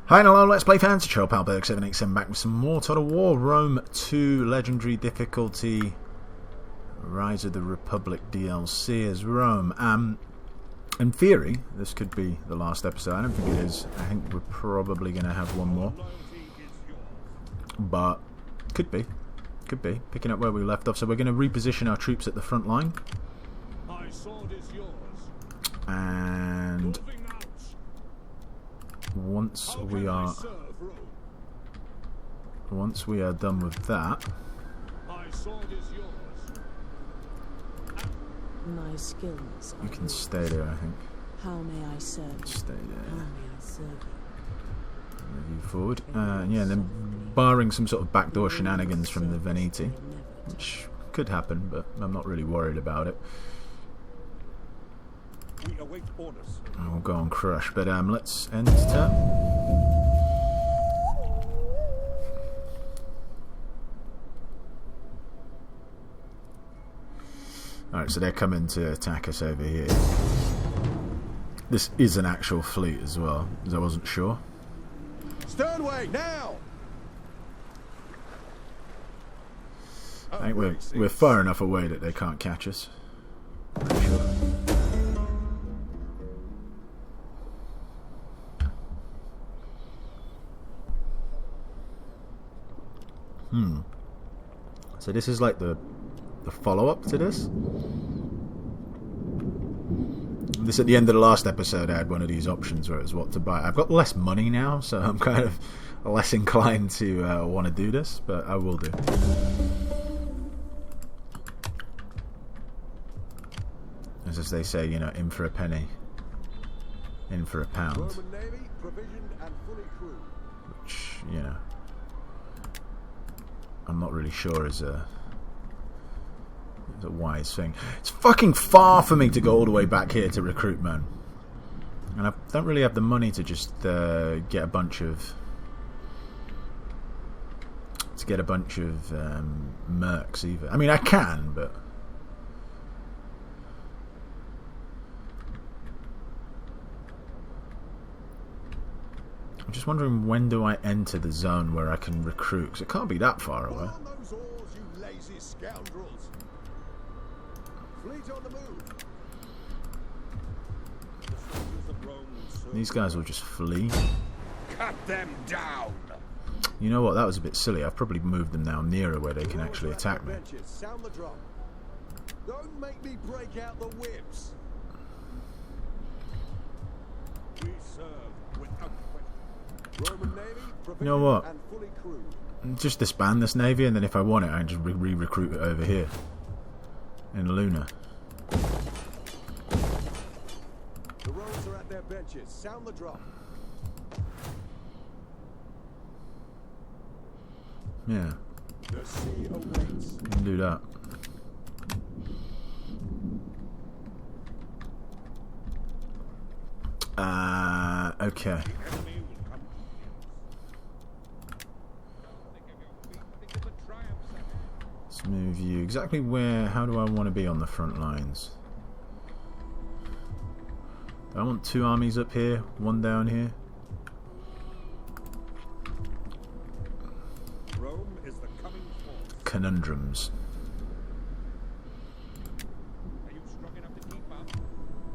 Hi and hello, let's play Ancestral. Palberg787 back with some more Total War. Rome 2 Legendary Difficulty. Rise of the Republic DLC as Rome. In theory, this could be the last episode. I don't think it is. I think we're probably going to have one more. But, could be. Could be. Picking up where we left off. So we're going to reposition our troops at the front line. And once we are done with that, my skills you can stay there, I think. How may I serve? Stay there. How may I serve you? Move you forward. Yeah, and then barring some sort of backdoor shenanigans from the Veneti, which could happen, but I'm not really worried about it. We await orders. I'll go on crush, but let's end this turn. Alright, so they're coming to attack us over here. This is an actual fleet as well, because I wasn't sure. Sternway, now! I think we're far enough away that they can't catch us. Pretty sure. So this is like the follow-up to this. This at the end of the last episode I had one of these options where it was what to buy. I've got less money now, so I'm kind of less inclined to want to do this, but I will do. As they say, you know, in for a penny, in for a pound. Roman Navy, provisioned and fully crewed. Which, you know, I'm not really sure is a wise thing. It's fucking far for me to go all the way back here to recruit, man. And I don't really have the money to just get a bunch of mercs either. I mean, I can, but I'm just wondering, when do I enter the zone where I can recruit? Because it can't be that far away. On those oars, you lazy scoundrels. Fleet on the move. The soldiers of Rome will serve. These guys will just flee. Cut them down. You know what? That was a bit silly. I've probably moved them now nearer where they can actually attack me. Sound the drum. Don't make me break out the whips. We serve without question. Roman Navy, You know what? and fully crewed. Just disband this navy, and then if I want it, I can just re-recruit it over here in Luna. The rowers are at their benches. Sound the drum. Yeah, The sea awaits. you can do that. Okay. Let's move you. Exactly where, how do I want to be on the front lines? Do I want two armies up here, one down here? Rome is the coming force. Conundrums. Are you strong enough to keep up?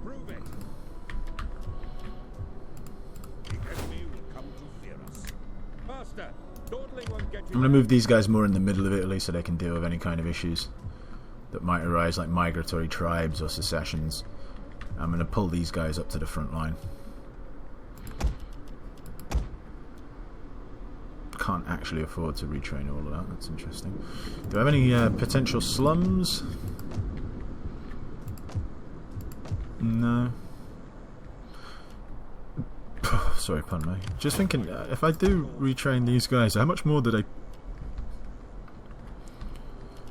Prove it. The enemy will come to fear us. Master, dawdling won't get you. I'm going to move these guys more in the middle of Italy so they can deal with any kind of issues that might arise, like migratory tribes or secessions. I'm going to pull these guys up to the front line. Can't actually afford to retrain all of that. That's interesting. Do I have any potential slums? No. Sorry, pardon me. Just thinking, if I do retrain these guys, how much more do they...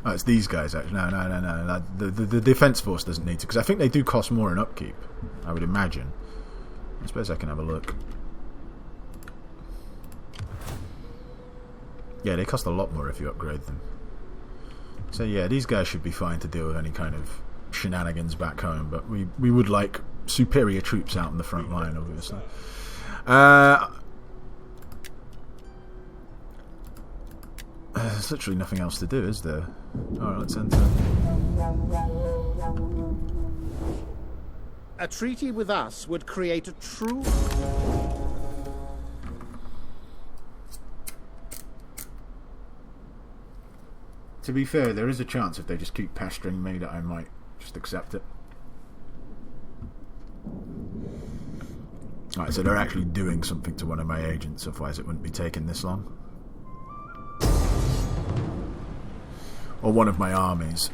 Oh, it's these guys, actually. No. The defense force doesn't need to, because I think they do cost more in upkeep, I would imagine. I suppose I can have a look. Yeah, they cost a lot more if you upgrade them. So yeah, these guys should be fine to deal with any kind of shenanigans back home, but we would like superior troops out in the front line, obviously. There's literally nothing else to do, is there? Alright, let's enter. A treaty with us would create a true... To be fair, there is a chance if they just keep pestering me that I might just accept it. Alright, so they're actually doing something to one of my agents, otherwise it wouldn't be taking this long. Or one of my armies.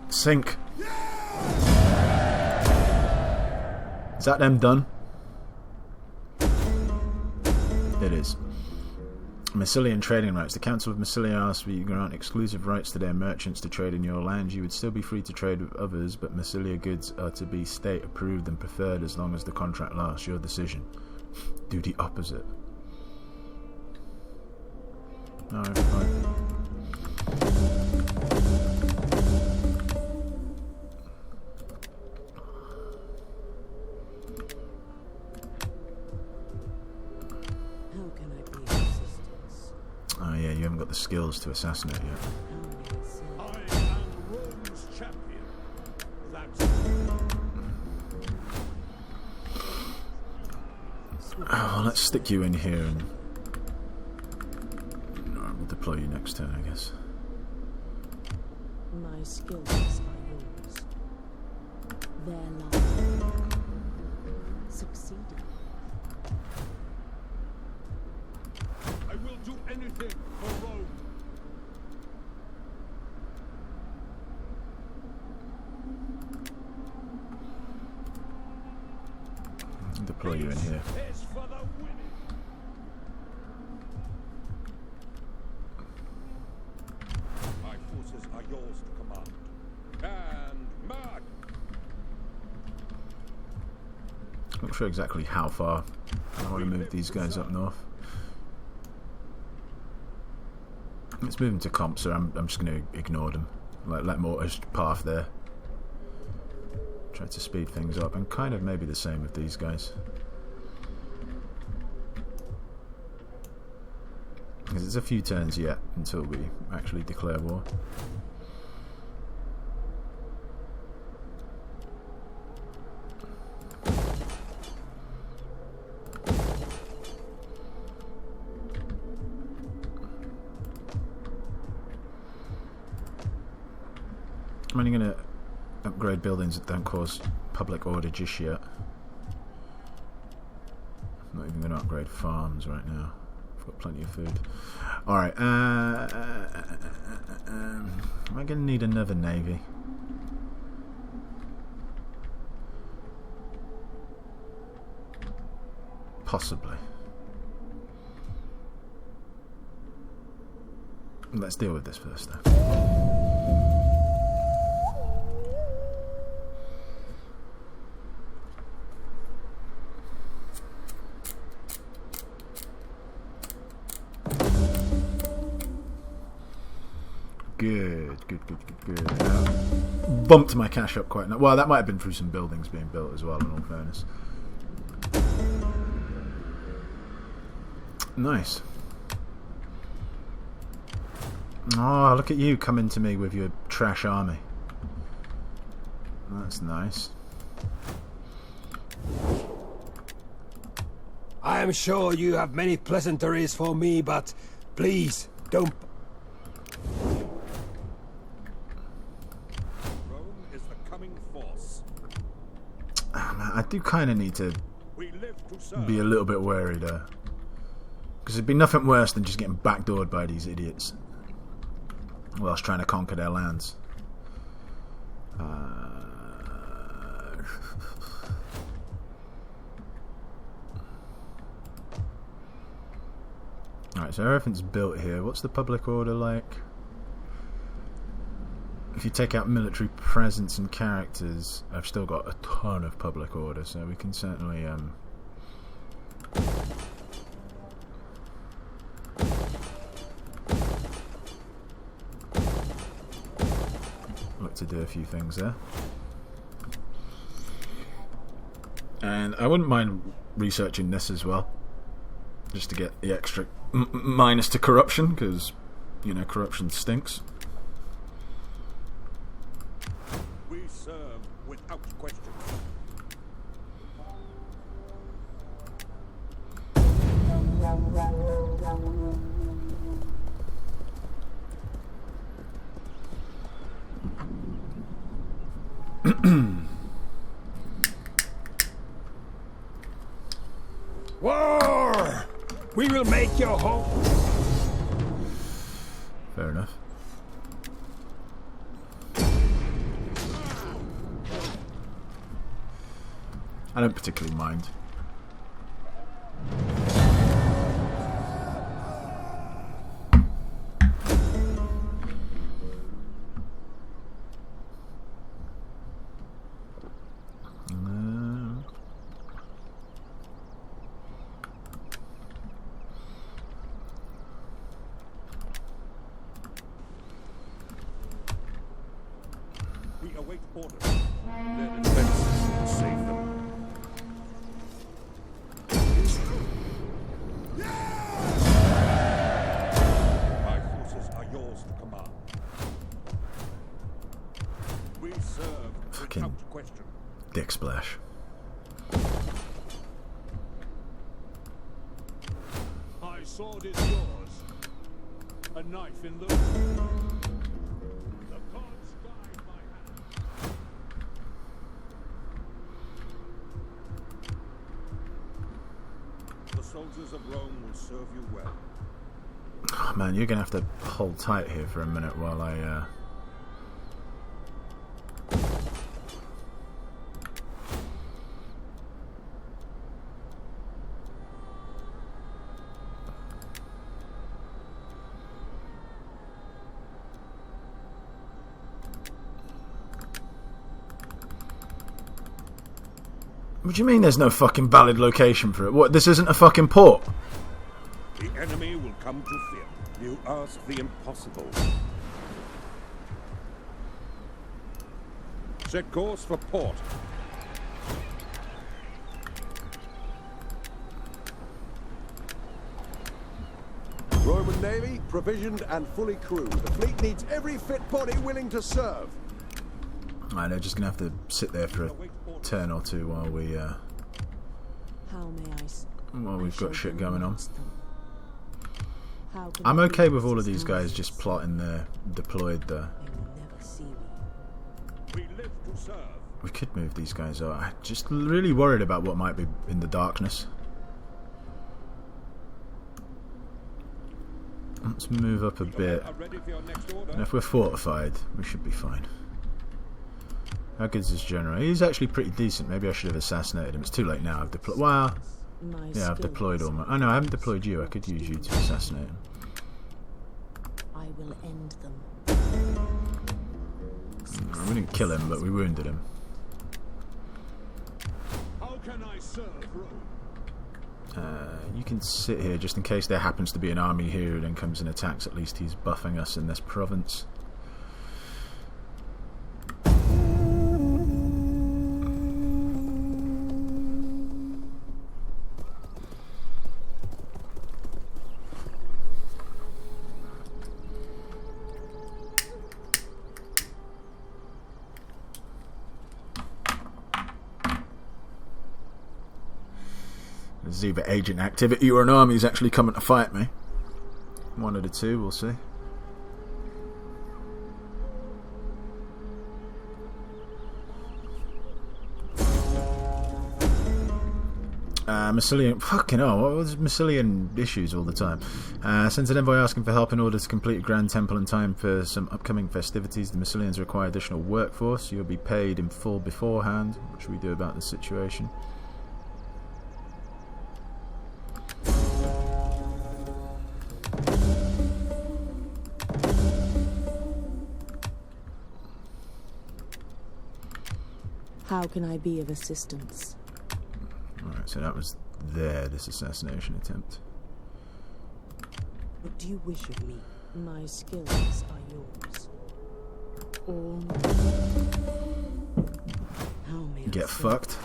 Sink. Is that them done? It is. Massilian trading rights. The Council of Massilia asks you grant exclusive rights to their merchants to trade in your land. You would still be free to trade with others, but Massilia goods are to be state approved and preferred as long as the contract lasts. Your decision. Do the opposite. Alright, fine. Oh yeah, you haven't got the skills to assassinate yet. I am Rome's champion. That's... Oh, let's stick you in here and... Alright, we'll deploy you next turn, I guess. My skills are yours. Their life. Succeeding. I will do anything for Rome. Deploy you in here. It's for the winning. My forces are yours to command. And march. Not sure exactly how far I want to move these guys up north. Let's move them to comp, so I'm just going to ignore them. Let them auto path there. Try to speed things up, and kind of maybe the same with these guys. Because it's a few turns yet until we actually declare war. I'm only going to upgrade buildings that don't cause public order just yet. I'm not even going to upgrade farms right now. I've got plenty of food. Alright, am I going to need another navy? Possibly. Let's deal with this first though. Good. Bumped my cash up quite. Well, that might have been through some buildings being built as well, in all fairness. Nice. Oh, look at you coming to me with your trash army. That's nice. I am sure you have many pleasantries for me, but please don't. I do kind of need to be a little bit wary there, because it'd be nothing worse than just getting backdoored by these idiots whilst trying to conquer their lands. Alright, so everything's built here. What's the public order like? If you take out military presence and characters, I've still got a ton of public order, so we can certainly look to do a few things there. And I wouldn't mind researching this as well, just to get the extra minus to corruption, because, you know, corruption stinks. We serve without question. War! We will make your home. Fair enough. I don't particularly mind. We await orders. Their defenses will save them. My forces are yours to command. We serve Fucking without question. dick splash. My sword is yours. A knife in the... The gods guide my hand. The soldiers of Rome will serve you well. Oh, man, you're gonna have to hold tight here for a minute while I What do you mean there's no fucking valid location for it? What, this isn't a fucking port? The enemy will come to fear. You ask the impossible. Set course for port. Roman Navy, provisioned and fully crewed. The fleet needs every fit body willing to serve. Alright, they're just gonna have to sit there for a turn or two while we How may while we've got shit going on. How can I'm I okay be with all of these resistant? guys just plotting there, deployed there. They will never see me. We live to serve. We could move these guys out. I'm just really worried about what might be in the darkness. Let's move up a bit. Are ready for your next order. And if we're fortified, we should be fine. How good's this general? He's actually pretty decent. Maybe I should have assassinated him. It's too late now. I've deployed. Wow. My Yeah, I've skills, deployed all my... Oh no, I haven't deployed you. I could use you to assassinate him. I will end them. We didn't kill him, but we wounded him. How can I serve Rome? You can sit here just in case there happens to be an army here who then comes and attacks. At least he's buffing us in this province. There's either agent activity or an army's actually coming to fight me. One of the two, we'll see. Massilian, fucking hell, what was Massilian issues all the time? Sends an envoy asking for help in order to complete a grand temple in time for some upcoming festivities. The Massilians require additional workforce. You'll be paid in full beforehand. What should we do about this situation? How can I be of assistance? Alright, so that was this assassination attempt. What do you wish of me? My skills are yours. All mine. How may I Get serve? fucked.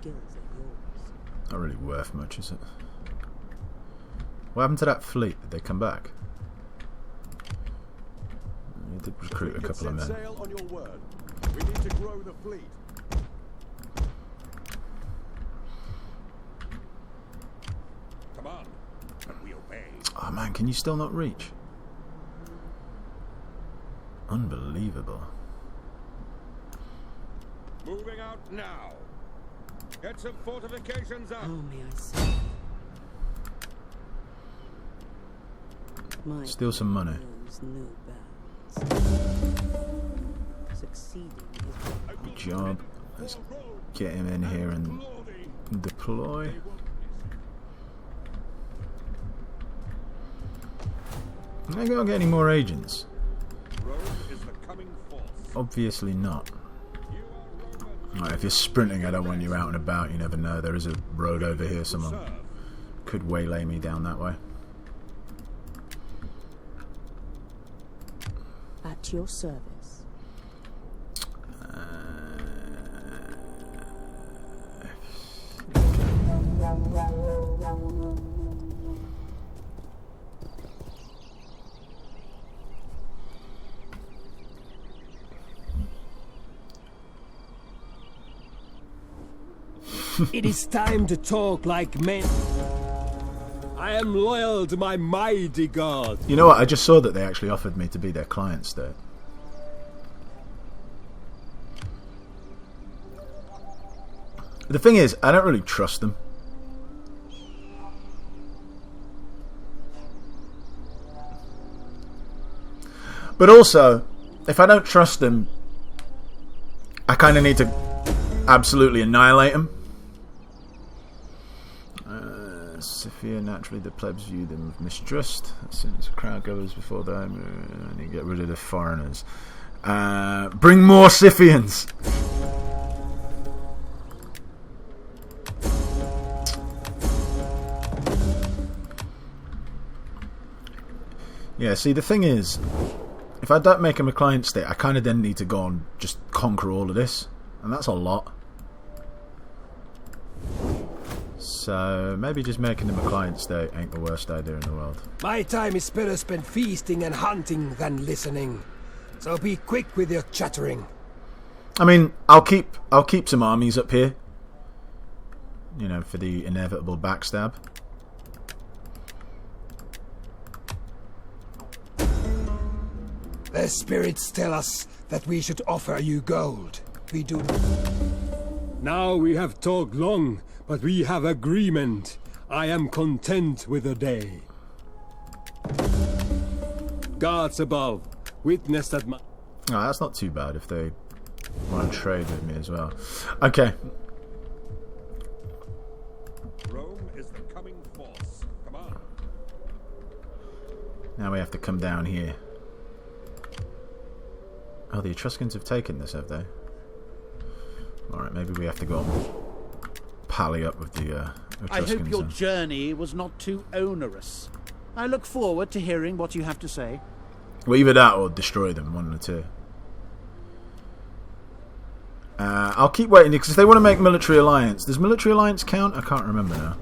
skills are yours. Not really worth much, is it? What happened to that fleet? Did they come back? You did recruit a couple of men. Sail on your word. We need to grow the fleet. Come on, and we obey. Oh man, can you still not reach? Unbelievable. Moving out now. Get some fortifications up. Army, I see. My Steal some money. knows no bounds. Succeeding is Good job. Let's get him in here and deploy. Am I gonna get any more agents? Rome is the coming force. Obviously not. Right, if you're sprinting, I don't want you out and about. You never know. There is a road over here. Someone could waylay me down that way. at your service. It is time to talk like men. I am loyal to my mighty god. You know what? I just saw that they actually offered me to be their client state. The thing is, I don't really trust them. But also, if I don't trust them, I kind of need to absolutely annihilate them. Sophia, naturally the plebs view them with mistrust. As soon as the crowd goes before them, and you get rid of the foreigners. Bring more Scythians! Yeah, see, the thing is, if I don't make him a client state, I kind of then need to go and just conquer all of this. And that's a lot. So, maybe just making them a client state ain't the worst idea in the world. My time is better spent feasting and hunting than listening. So be quick with your chattering. I mean, I'll keep some armies up here. You know, for the inevitable backstab. The spirits tell us that we should offer you gold. We do. Now we have talked long, but we have agreement. I am content with the day. Gods above, witness that my... Oh, that's not too bad if they want to trade with me as well. Okay. Rome is the coming force. Come on. Now we have to come down here. Oh, the Etruscans have taken this, have they? Alright, maybe we have to go and pally up with the Etruscans. I hope your then. journey was not too onerous. I look forward to hearing what you have to say. Well, either that or destroy them, one of the two. I'll keep waiting, because if they want to make military alliance... Does military alliance count? I can't remember now.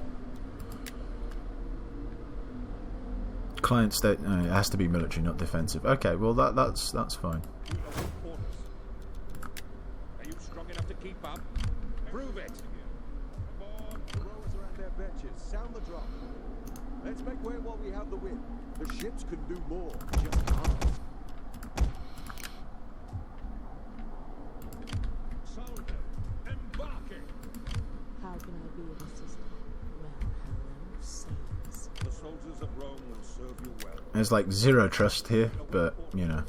Client state... No, it has to be military, not defensive. Okay, well, that's fine. Are you strong enough to keep up? Prove it. Come on, the rowers are at their benches. Sound the drum. Let's make way while we have the wind. The ships can do more. Just can't. Soldier, embarking. How can I be of assistance? Well, hello, sailors. The soldiers of Rome will serve you well. There's like zero trust here, but, you know.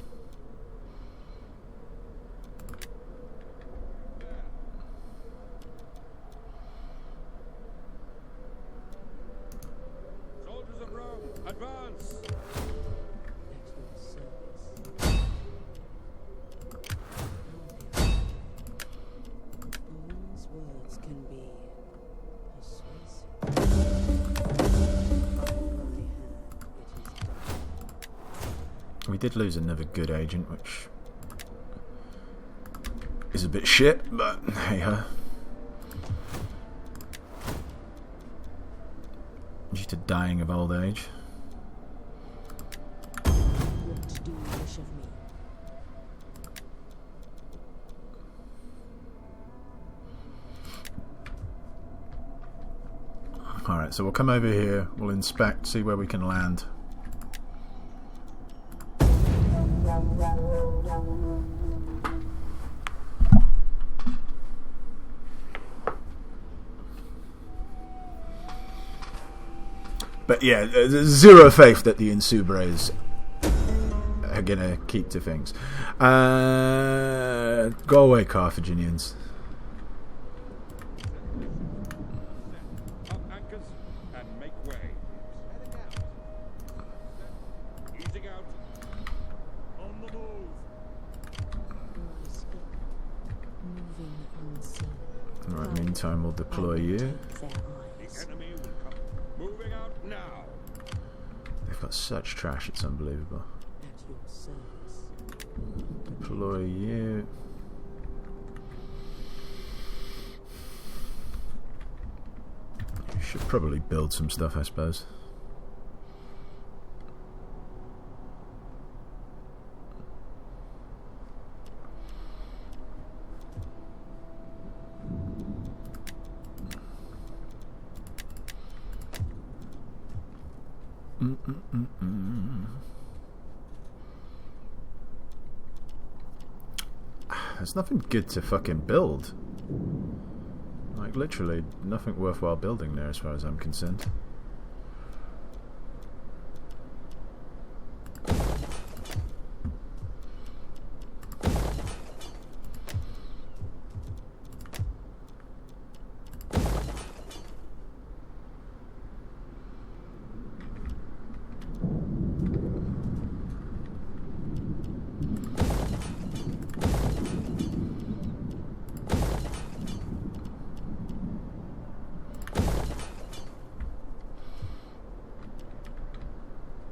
Soldiers of Rome, advance. At your service. A woman's words can be persuasive. On my hand, it is done. We did lose another good agent, which is a bit shit, but hey ho. Due to dying of old age. What do you wish of me? Alright, so we'll come over here, we'll inspect, see where we can land. But yeah, there's zero faith that the Insubres are gonna keep to things. Go away, Carthaginians. Up anchors and make way. Easing out. On the move. Nice book. Moving unseen. Alright, meantime we'll deploy you. Their The eyes. enemy will come. Moving out now. They've got such trash, it's unbelievable. At your service. Deploy you. You should probably build some stuff, I suppose. There's nothing good to fucking build. Like, literally, nothing worthwhile building there as far as I'm concerned.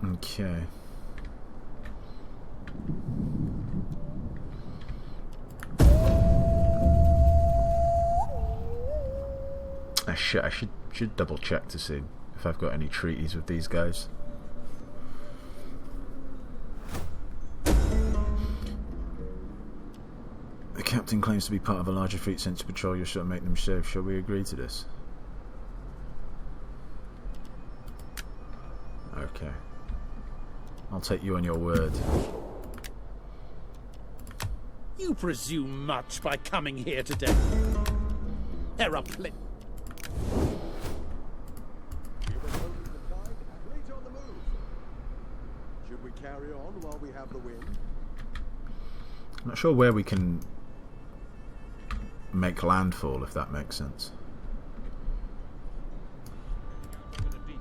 Okay. Shit, I should double check to see if I've got any treaties with these guys. The captain claims to be part of a larger fleet sent to patrol your ship and make them safe. Shall we agree to this? Okay. I'll take you on your word. You presume much by coming here today. There are plenty. We were holding the tide. Fleet on the move. Should we carry on while we have the wind? I'm not sure where we can make landfall, if that makes sense. Into the deep.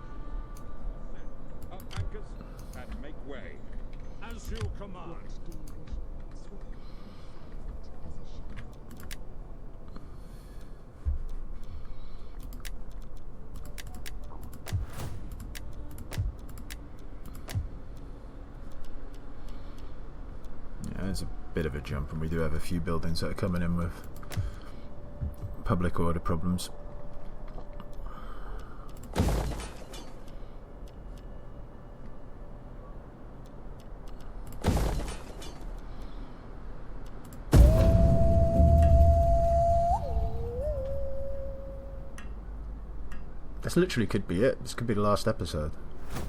Up anchors and make way. As you command. What do you wish? Swift, silent as a shadow. Yeah, there's a bit of a jump, and we do have a few buildings that are coming in with public order problems. This literally could be it. This could be the last episode.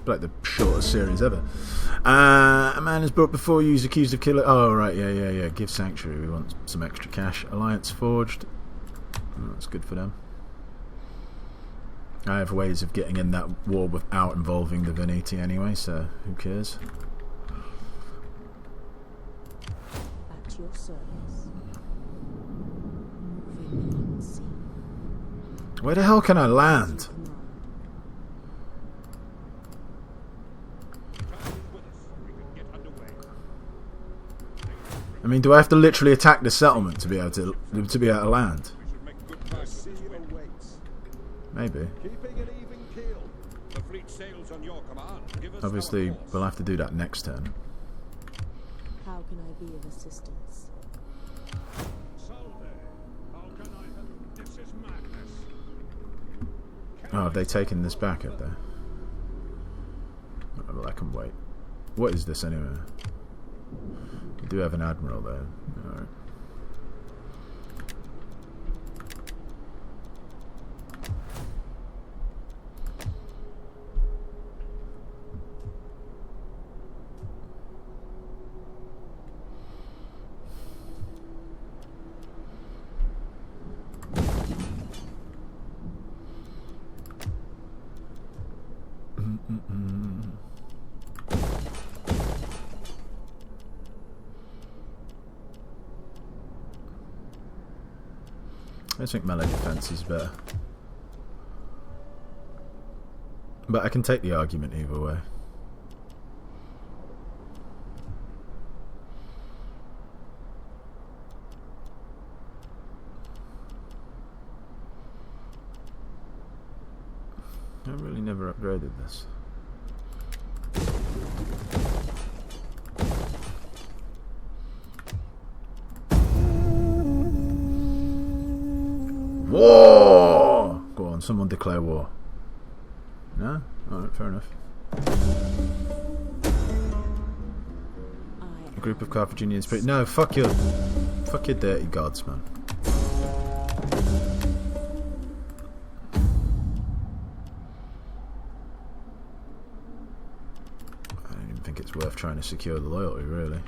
Like the shortest series ever. A man is brought before you. He's accused of killing. Oh, right. Yeah. Give sanctuary. We want some extra cash. Alliance forged. Oh, that's good for them. I have ways of getting in that war without involving the Veneti anyway, so who cares? At your service. Moving unseen. Where the hell can I land? Command. Time is with us. We can get underway. I mean, do I have to literally attack the settlement to be able to land? We should make good The progress sea with this wind. awaits. Maybe. Keeping an even keel. The fleet sails on your command. Give us Obviously, our course. we'll have to do that next turn. How can I be of assistance? Salve. How can I help? This is madness. Oh, have they taken this back, have they? can wait. What is this anyway? We do have an admiral there. Alright. I think melee defense is better. But I can take the argument either way. I really never upgraded this. War! Go on, someone declare war. No? Alright, fair enough. A group of Carthaginians. No, fuck your dirty gods, man. I don't even think it's worth trying to secure the loyalty, really.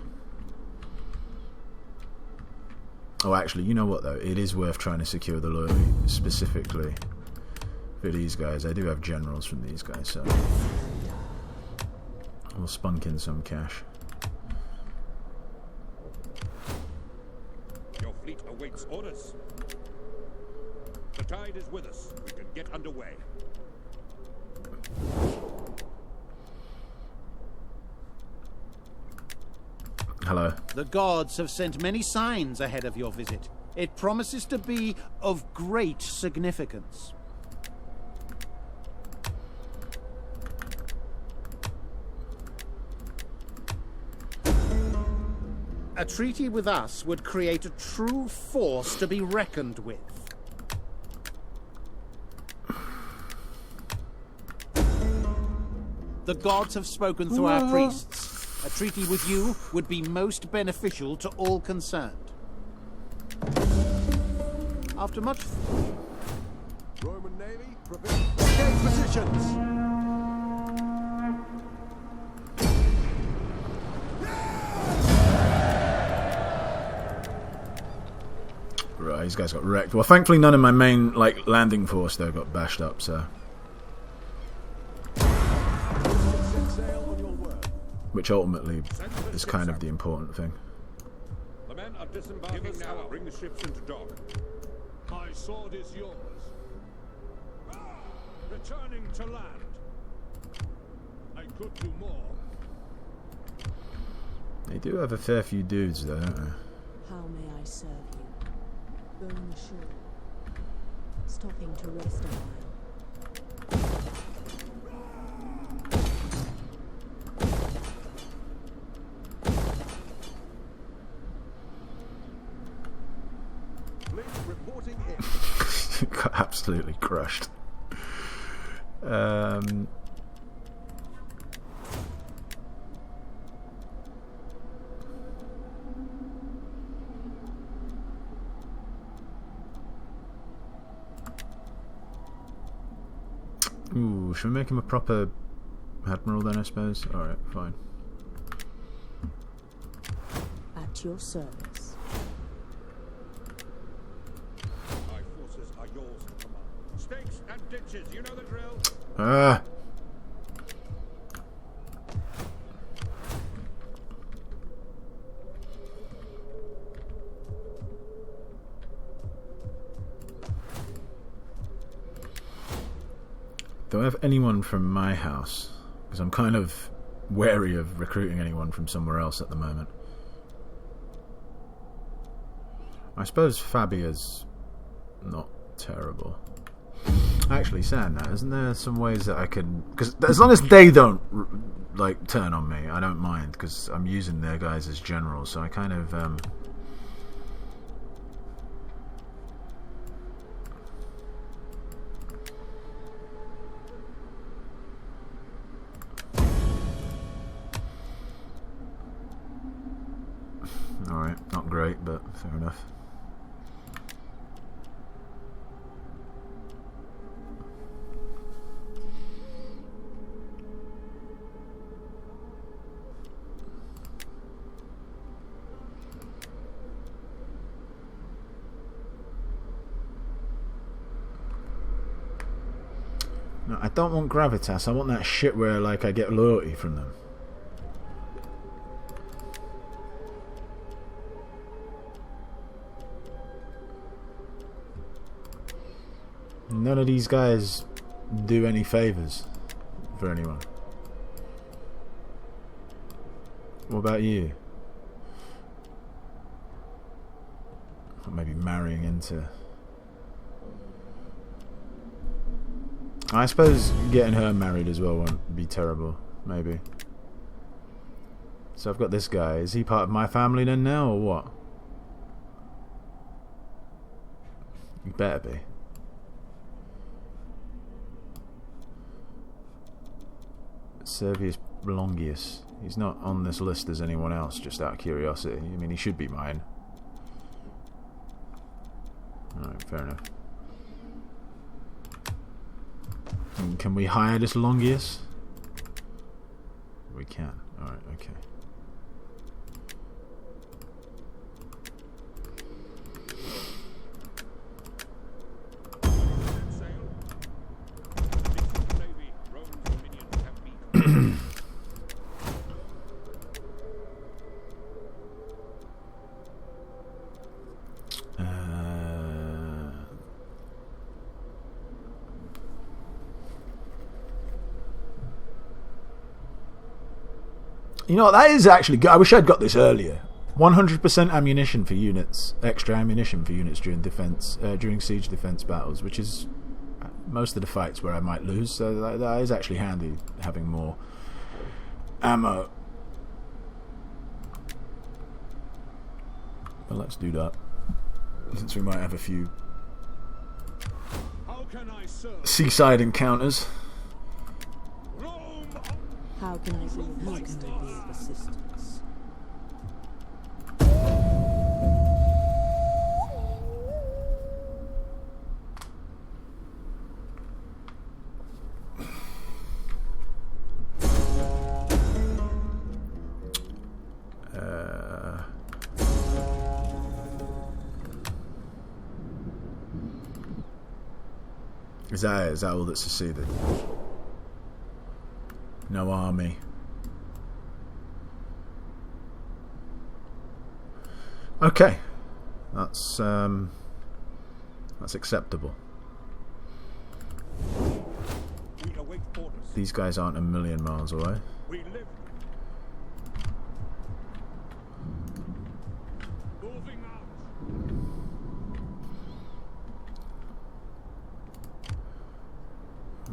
Oh, actually, you know what, though? It is worth trying to secure the loyalty, specifically for these guys. I do have generals from these guys, so we'll spunk in some cash. Your fleet awaits orders. The tide is with us. We can get underway. Hello. The gods have sent many signs ahead of your visit. It promises to be of great significance. A treaty with us would create a true force to be reckoned with. The gods have spoken through our priests. A treaty with you would be most beneficial to all concerned. After much... Roman Navy, prepare. Take positions! Right, these guys got wrecked. Well, thankfully none of my main landing force though got bashed up, so... Which ultimately is kind of the important thing. The men are disembarking now. Bring the ships into dock. My sword is yours. Returning to land. I could do more. They do have a fair few dudes though, don't they? How may I serve you? Going ashore. Stopping to rest a while. Reporting in. Got absolutely crushed. Ooh, should we make him a proper admiral then, I suppose? Alright, fine. At your service. My forces are yours to command. Stakes and ditches, you know the drill. Ah! Do I have anyone from my house? Because I'm kind of wary of recruiting anyone from somewhere else at the moment. I suppose Fabia's not terrible. Actually, saying that, isn't there some ways that I can... Because as long as they don't, turn on me, I don't mind, because I'm using their guys as generals, so I kind of... fair enough. No, I don't want gravitas. I want that shit where like I get loyalty from them. None of these guys do any favors for anyone. What about you? Or maybe marrying into... I suppose getting her married as well won't be terrible, maybe. So I've got this guy. Is he part of my family then now, or what? You better be. Servius Longius. He's not on this list as anyone else, just out of curiosity. I mean, he should be mine. Alright, fair enough. Can we hire this Longius? We can. Alright, okay. You know, that is actually good. I wish I'd got this earlier. 100% ammunition for units, extra ammunition for units during defense, during siege defense battles, which is most of the fights where I might lose. So that is actually handy, having more ammo. But let's do that, since we might have a few seaside encounters. How can I be of assistance? Is that all that's seceded? No army. Okay, that's acceptable. These guys aren't a million miles away. We've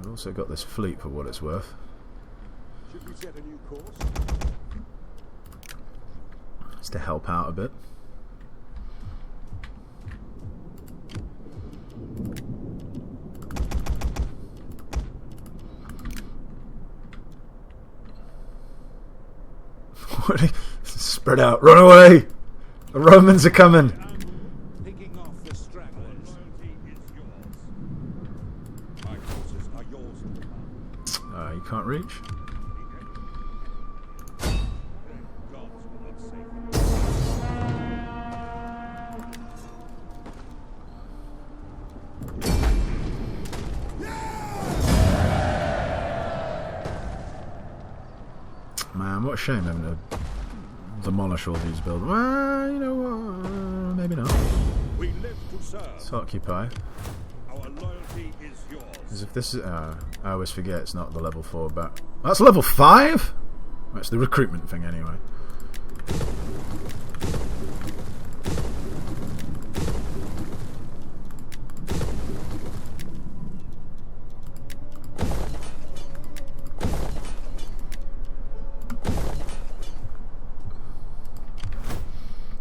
also got this fleet for what it's worth. Should we set a new course? Just to help out a bit. Spread out. Run away! The Romans are coming! Picking off the stragglers. Loyalty is yours. My forces are yours. You can't reach? Gods will not save you. Man, what a shame having to demolish all these buildings. Well, you know what? Maybe not. We live to serve. Let's occupy. Our loyalty is yours. As if this is... I always forget it's not the level 4 back. That's level 5? That's the recruitment thing anyway.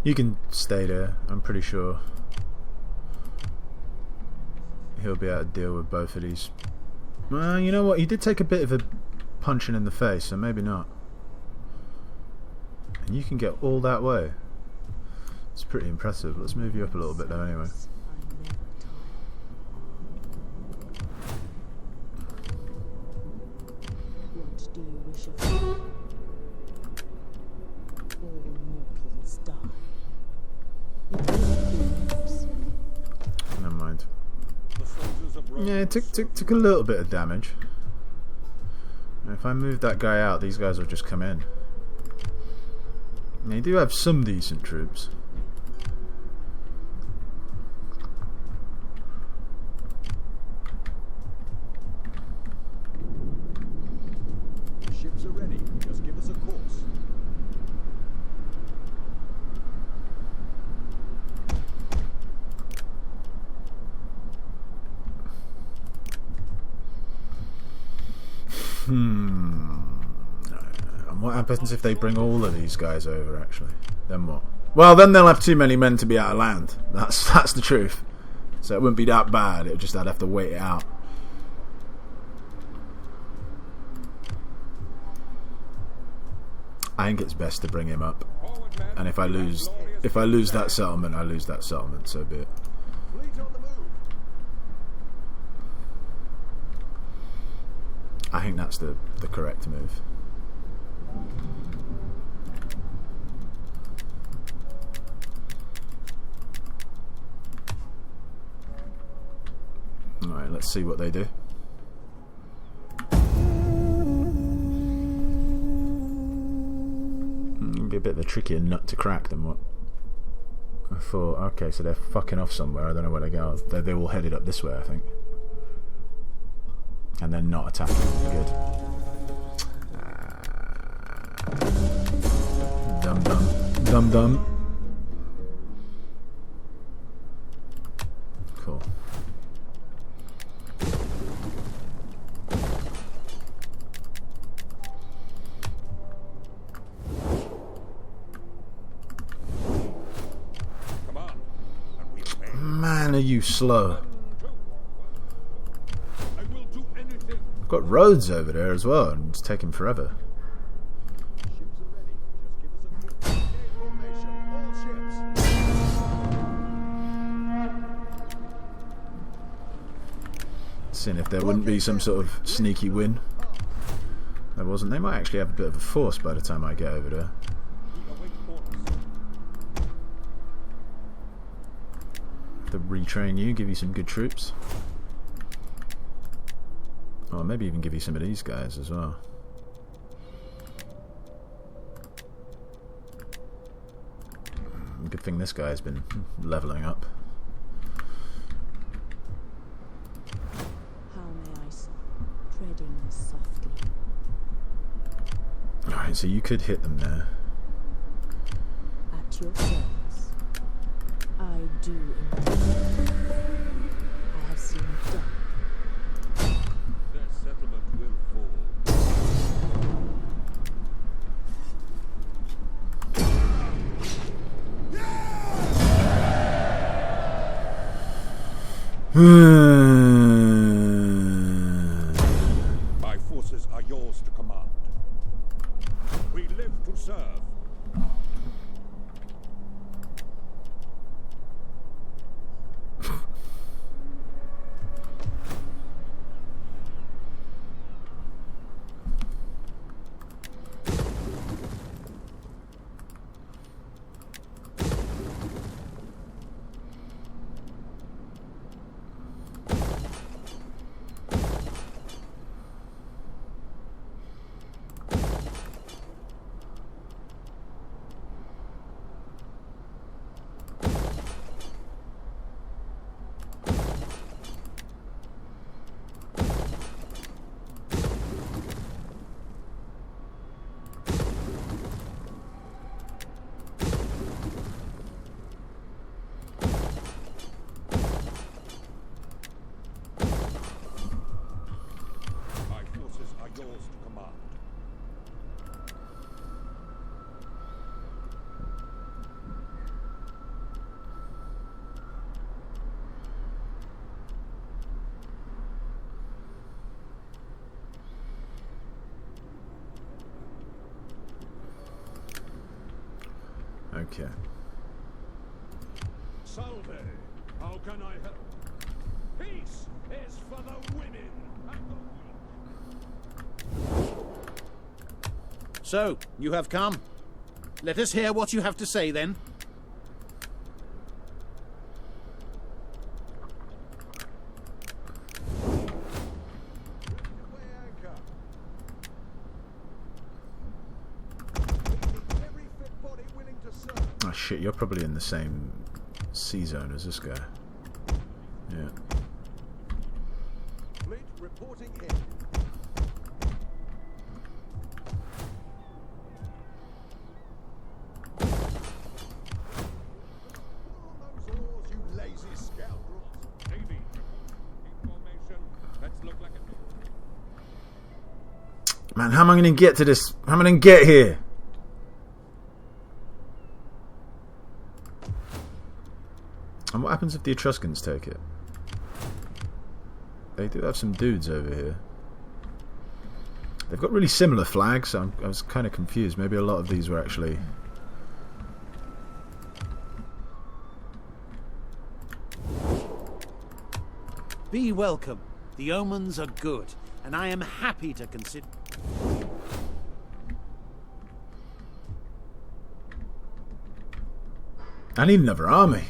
You can stay there. I'm pretty sure he'll be able to deal with both of these. Well, you know what? He did take a bit of a punching in the face, so maybe not. And you can get all that way. It's pretty impressive. Let's move you up a little bit though anyway. I never tire. What do you wish of me? All mortals die. It will be yours. Never mind. The soldiers of Rome. Yeah, it took a little bit of damage. If I move that guy out, these guys will just come in. They do have some decent troops. The ships are ready. Just give us a course. And what happens if they bring all of these guys over, actually? Then what? Well, then they'll have too many men to be out of land. That's the truth. So it wouldn't be that bad. It would just I'd have to wait it out. I think it's best to bring him up. Forward, men. And if I lose that settlement, I lose that settlement. So be it. Fleet on the move. I think that's the correct move. Alright, let's see what they do. It'd be a bit of a trickier nut to crack than what I thought. Okay, so they're fucking off somewhere. I don't know where they go. They're all headed up this way, I think. And they're not attacking. Good. Dum dum. Dum dum. Cool. Come on. And we obey. Man, are you slow? I will do anything. I've got roads over there as well, and it's taking forever. Ships are ready. Just give us a course. Okay, formation. All ships. Seeing if there wouldn't be some sort of sneaky win. There wasn't. They might actually have a bit of a force by the time I get over there. We await orders. To retrain you, give you some good troops. Or maybe even give you some of these guys as well. Good thing this guy's been leveling up. How may I say? Treading softly. Alright, so you could hit them there. At your service. I do indeed. I have seen death. Their settlement will fall. My forces are yours to command. We live to serve. My forces are yours to command. Okay. Salve. How can I help? Peace is for the women and the weak. So, you have come. Let us hear what you have to say, then. Oh shit, you're probably in the same C zone as this guy. Yeah. Fleet reporting in. Those oars, you lazy scoundrels. Navy, information. Let's look like a... Man, how am I going to get to this? How am I going to get here? And what happens if the Etruscans take it? They do have some dudes over here. They've got really similar flags, so I was kind of confused. Maybe a lot of these were actually... Be welcome. The omens are good, and I am happy to consider... I need another army.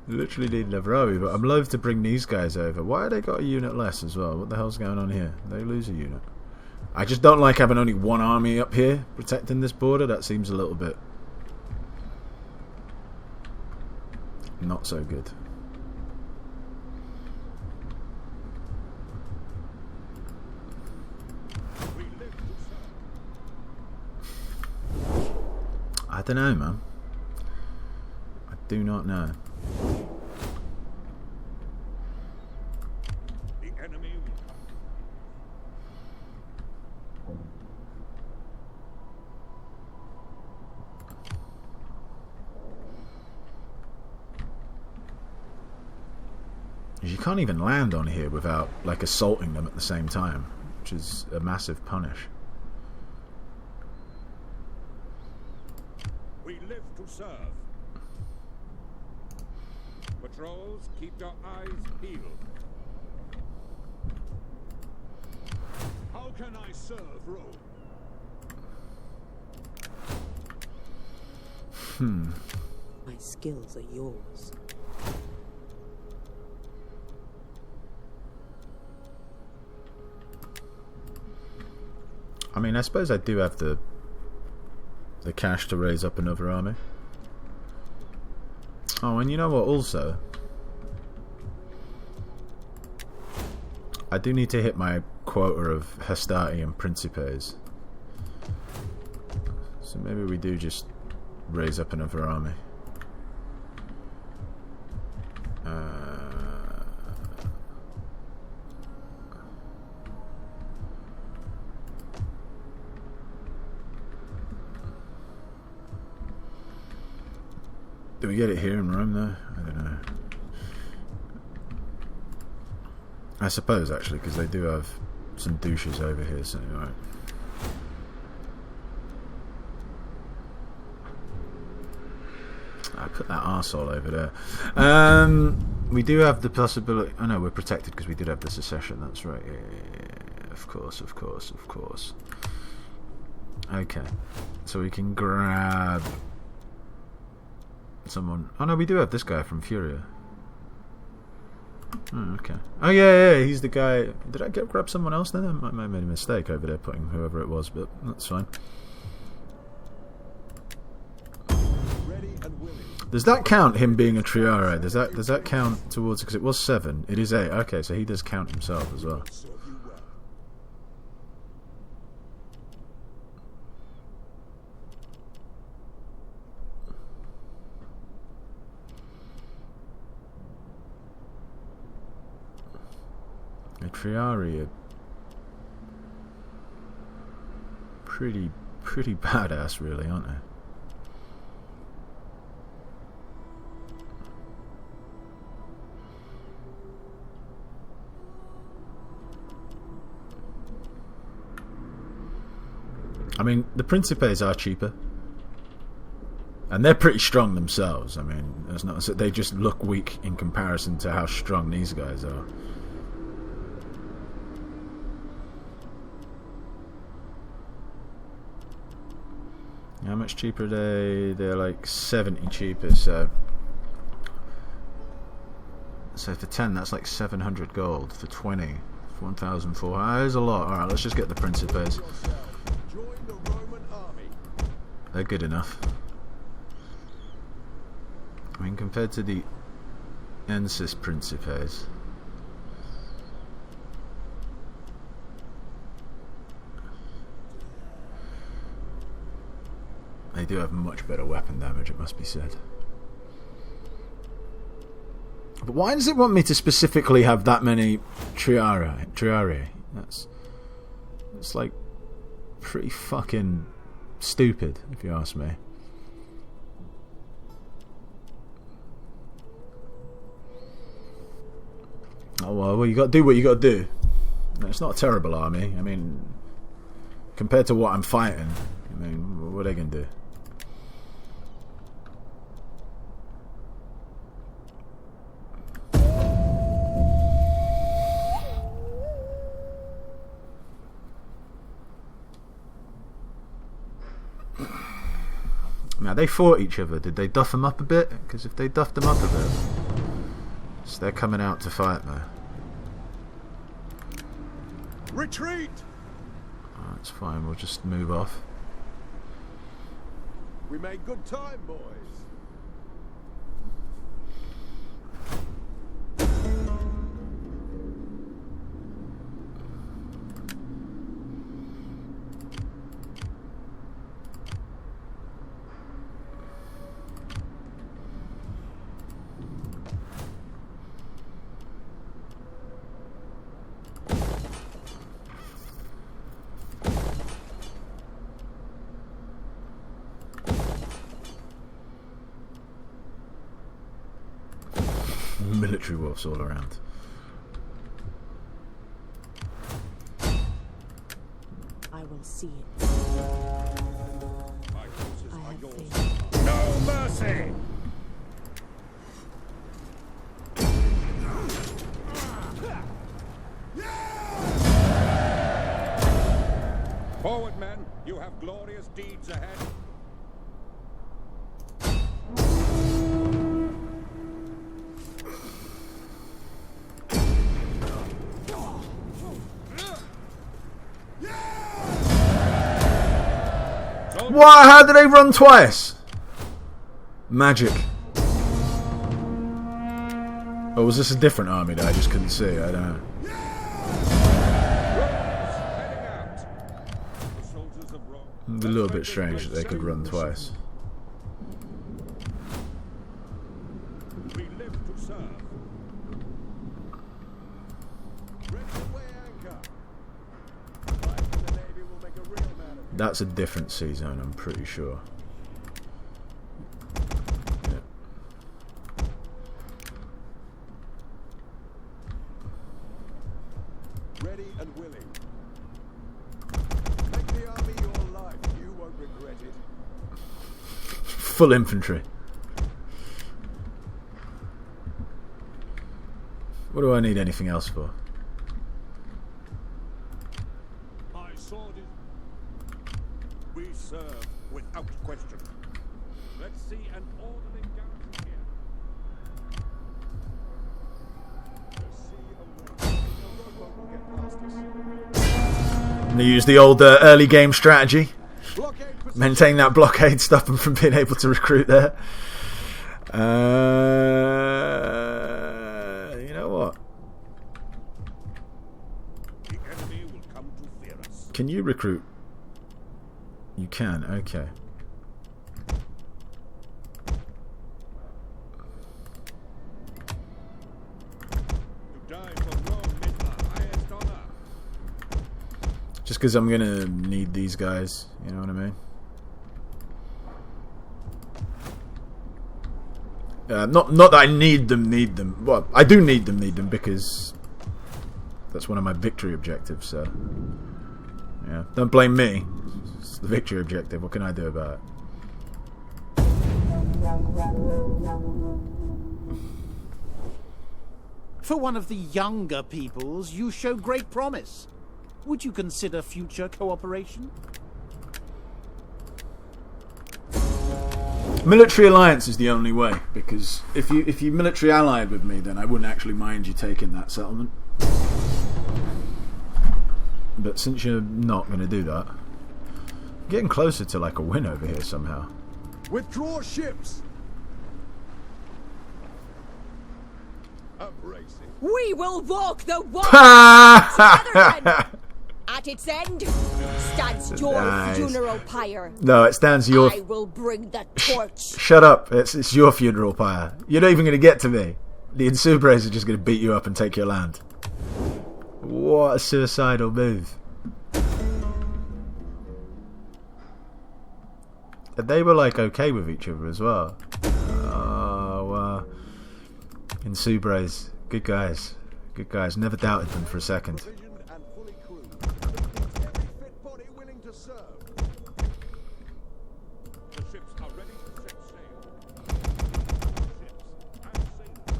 Literally need another army, but I'm loath to bring these guys over. Why have they got a unit less as well? What the hell's going on here? They lose a unit. I just don't like having only one army up here protecting this border. That seems a little bit not so good. I don't know, man. I do not know. The enemy will come. You can't even land on here without like assaulting them at the same time, which is a massive punish. We live to serve. Patrols, keep your eyes peeled. How can I serve Rome? My skills are yours. I mean, I suppose I do have the cash to raise up another army. Oh, and you know what also? I do need to hit my quota of Hastati and Principes. So maybe we do just raise up another army. Do we get it here in Rome though? I don't know. I suppose actually, because they do have some douches over here, so right. I put that arsehole over there. We do have the possibility... Oh no, we're protected because we did have the secession, that's right. Yeah. Of course. Okay. So we can grab... someone. Oh no, we do have this guy from Furia. Oh, okay. Oh yeah, he's the guy. Did I grab someone else then? I might have made a mistake over there putting whoever it was, but that's fine. Ready and willing. Does that count him being a Triare? Does that count towards? Because it was 7. It is 8. Okay, so he does count himself as well. Serve you well. The Triari are pretty badass, really, aren't they? I mean, the Principes are cheaper. And they're pretty strong themselves. I mean, it's not, they just look weak in comparison to how strong these guys are. How much cheaper are they? They're like 70 cheaper, so for 10 that's like 700 gold. For 20, 1,400. There's a lot. Alright, let's just get the Principes. They're good enough. I mean, compared to the Ancestral Principes, they do have much better weapon damage, it must be said. But why does it want me to specifically have that many triarii? It's like pretty fucking stupid, if you ask me. Oh well, you got to do what you got to do. It's not a terrible army. I mean, compared to what I'm fighting, I mean, what are they gonna do? Now they fought each other. Did they duff them up a bit? Because if they duffed them up a bit, so they're coming out to fight me. Retreat! Oh, that's fine. We'll just move off. We made good time, boys. Military wolves all around. I will see it. My forces I are have yours. faith. No mercy! Forward, men. You have glorious deeds ahead. What? How did they run twice? Magic. Or was this a different army that I just couldn't see? I don't know. It's a little bit strange that they could run twice. We live to serve. Ready to weigh anchor. Life in the Navy will make a real man of you. That's a different sea zone, I'm pretty sure. Yeah. Ready and willing. Make the army your life. You won't regret it. Full infantry. What do I need anything else for? My sword is... We serve without question. Let's see an orderly garrison here. The sea away. The rowboat will get past us. And they use the old early game strategy. Blockade position. Maintain that blockade, stop them from being able to recruit there. You know what? The enemy will come to fear us. Can you recruit? You can, okay. To die for Rome is the highest honor. Just because I'm gonna need these guys, you know what I mean? Not that I need them. Well, I do need them because that's one of my victory objectives. So, yeah, don't blame me. It's the victory objective. What can I do about it? For one of the younger peoples, you show great promise. Would you consider future cooperation? Military alliance is the only way, because if you military allied with me, then I wouldn't actually mind you taking that settlement. But since you're not going to do that, I'm getting closer to like a win over here somehow. Withdraw ships! Embracing. We will walk the walk together then. At its end stands your Nice. funeral pyre. No, it stands your... I will bring the torch. Shut up, it's your funeral pyre. You're not even going to get to me. The Insubres are just going to beat you up and take your land. What a suicidal move. They were like okay with each other as well. Oh, wow. Insubres, good guys. Good guys. Never doubted them for a second. Provisioned and fully crewed. Every fit body willing to serve. The ships are ready to set sail. Ships and sailors.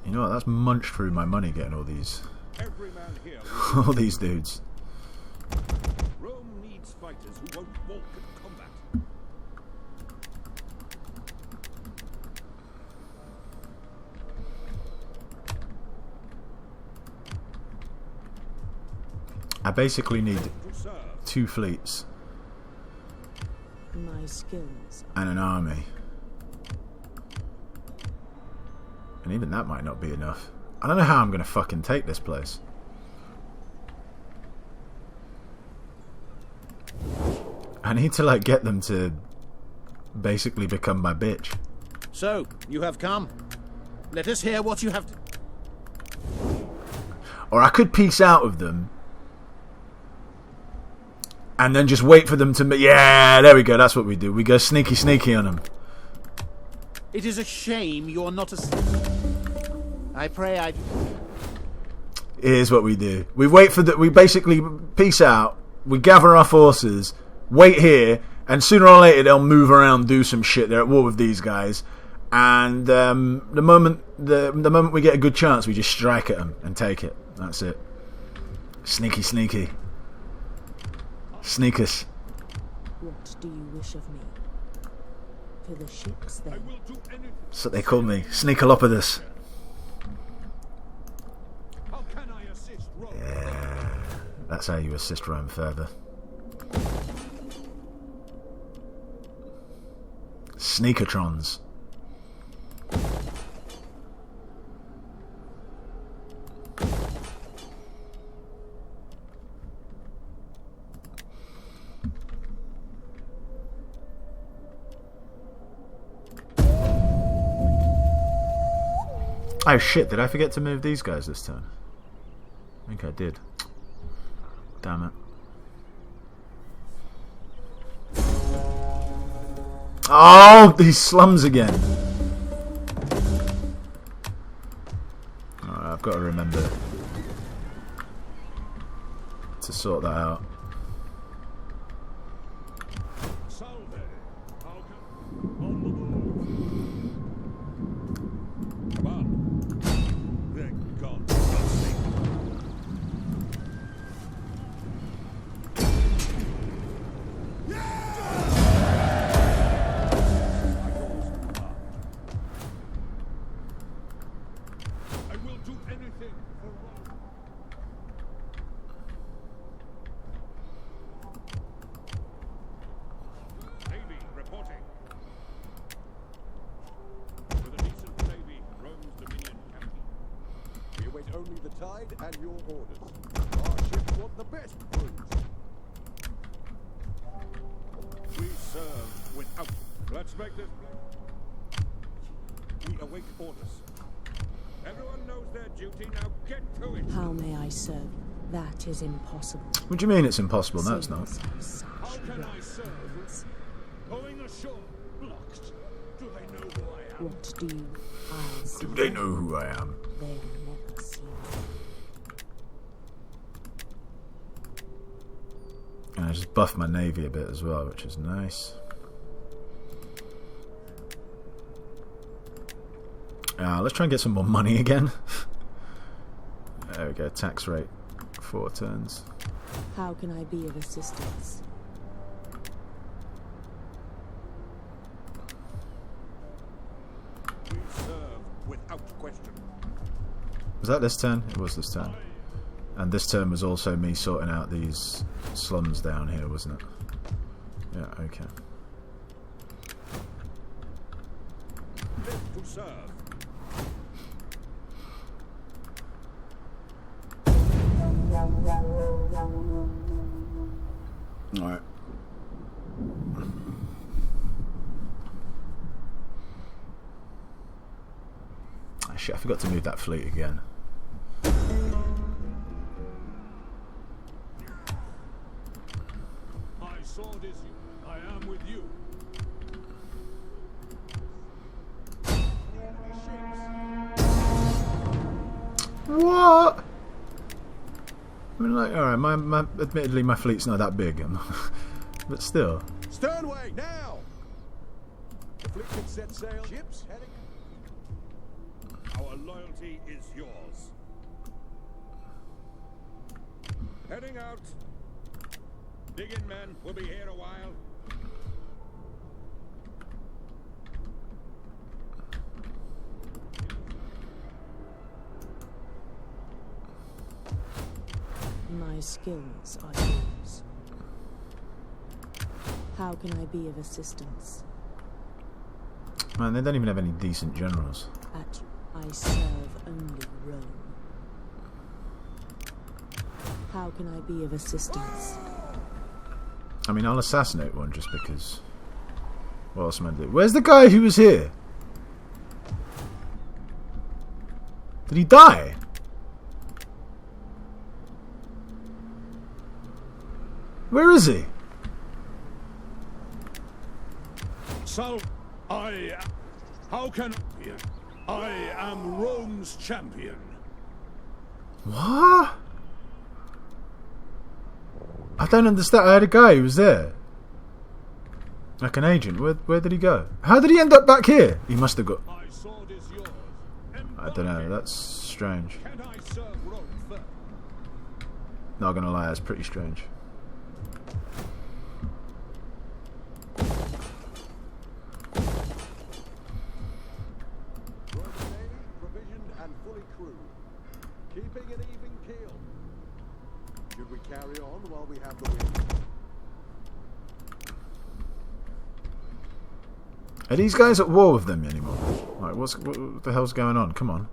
You know what? That's munched through my money getting all these, Every man here. all these dudes. Rome needs fighters who won't balk at combat. I basically need To serve. 2 fleets My skills. and an army. And even that might not be enough. I don't know how I'm going to fucking take this place. I need to like get them to basically become my bitch. So, you have come. Let us hear what you have to... Or I could peace out of them and then just wait for them to... Yeah, there we go. That's what we do. We go sneaky sneaky on them. It is a shame you're not a... I pray I... Here's what we do. We wait for the... We basically peace out. We gather our forces. Wait here. And sooner or later they'll move around, do some shit. They're at war with these guys. And the moment we get a good chance, we just strike at them and take it. That's it. Sneaky sneaky. Sneak us. What do you wish of me? For the ships I then. will do anything. That's what they call me. Sneakalopodus. How can I assist Rome? Yeah. That's how you assist Rome further. Sneakertrons. Oh shit, did I forget to move these guys this turn? I think I did. Damn it. Oh, these slums again. Alright, I've got to remember to sort that out. Salve. How can... On the move. Come on. Thank God. I will do anything for Rome. Navy reporting. With a decent navy, Rome's dominion can be. We await only the tide and your orders. Our ships want the best crews. We serve without. Let's make this. We await orders. Everyone knows their duty. Now get to it. How may I serve? That is impossible. What do you mean it's impossible? No, it's not. Sailors have such How can I rough serve? hands. Going ashore, blocked. Do they know who I am? What do you? I see. Do they know who I am? They'll never see me. I just buffed my navy a bit as well, which is nice. Let's try and get some more money again. There we go, tax rate, 4 turns. How can I be of assistance? We serve without question. Was that this turn? It was this turn. And this turn was also me sorting out these slums down here, wasn't it? Yeah, okay. Live to serve. Alright. Shit, I forgot to move that fleet again. My sword is you. I am with you. What? I mean, like, alright, admittedly my fleet's not that big, but still. Sternway, now! The fleet can set sail. Ships heading. Our loyalty is yours. Heading out. Dig in, men. We'll be here a while. My skills are yours. How can I be of assistance? Man, they don't even have any decent generals. At I serve only Rome. How can I be of assistance? I mean, I'll assassinate one just because. What else am I doing? Where's the guy who was here? Did he die? Where is he? So, how can I am Rome's champion. What? I don't understand. I had a guy who was there. Like an agent. Where did he go? How did he end up back here? He must have got... My sword is yours. I don't know. That's strange. Can I serve Rome first? Not gonna lie, that's pretty strange. Roman Navy provisioned and fully crewed. Keeping an even keel. Should we carry on while we have the wind? Are these guys at war with them anymore? Like, what the hell's going on? Come on.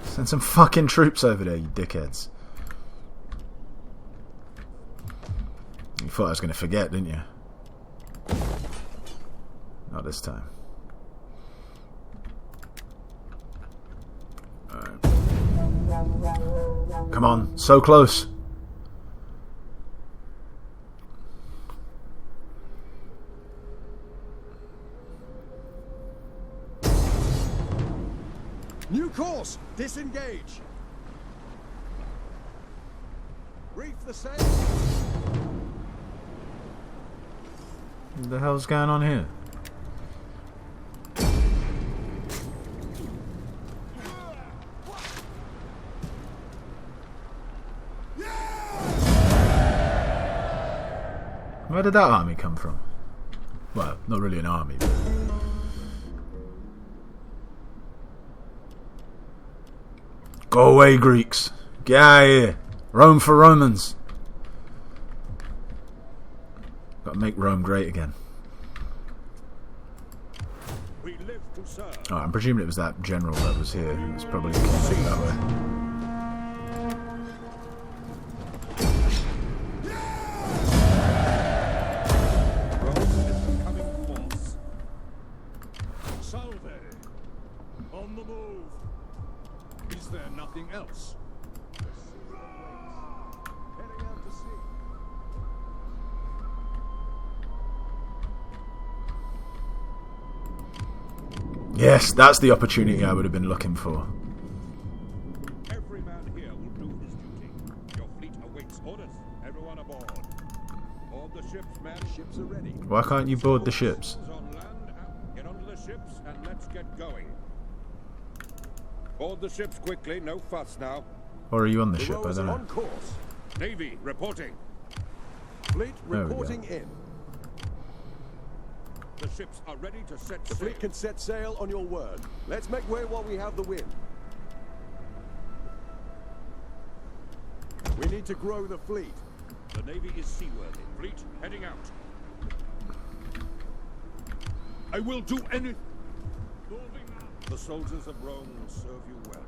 Send some fucking troops over there, you dickheads. You thought I was going to forget, didn't you? Not this time. Alright. Come on, so close. New course! Disengage! Reef the sail! What the hell's going on here? Where did that army come from? Well, not really an army, but... Go away, Greeks. Get out of here. Rome for Romans. Got to make Rome great again. We live to serve. Oh, I'm presuming it was that general that was here. It's probably that way. Rome is the coming force. Salve. On the move. Is there nothing else? Heading out to sea. Yes, that's the opportunity I would have been looking for. Every man here will do his duty. Your fleet awaits orders. ships, men. Ships are ready. Why can't you board the ships? On land, get onto the ships and let's get going. Board the ships quickly, no fuss now. Or are you on the The ship? I rowers don't are know. on course. Navy reporting. Fleet There we go. reporting in. The ships are ready to set The sail. fleet can set sail on your word. Let's make way while we have the wind. We need to grow the fleet. The Navy is seaworthy. Fleet heading out. I will do anything. The soldiers of Rome will serve you well.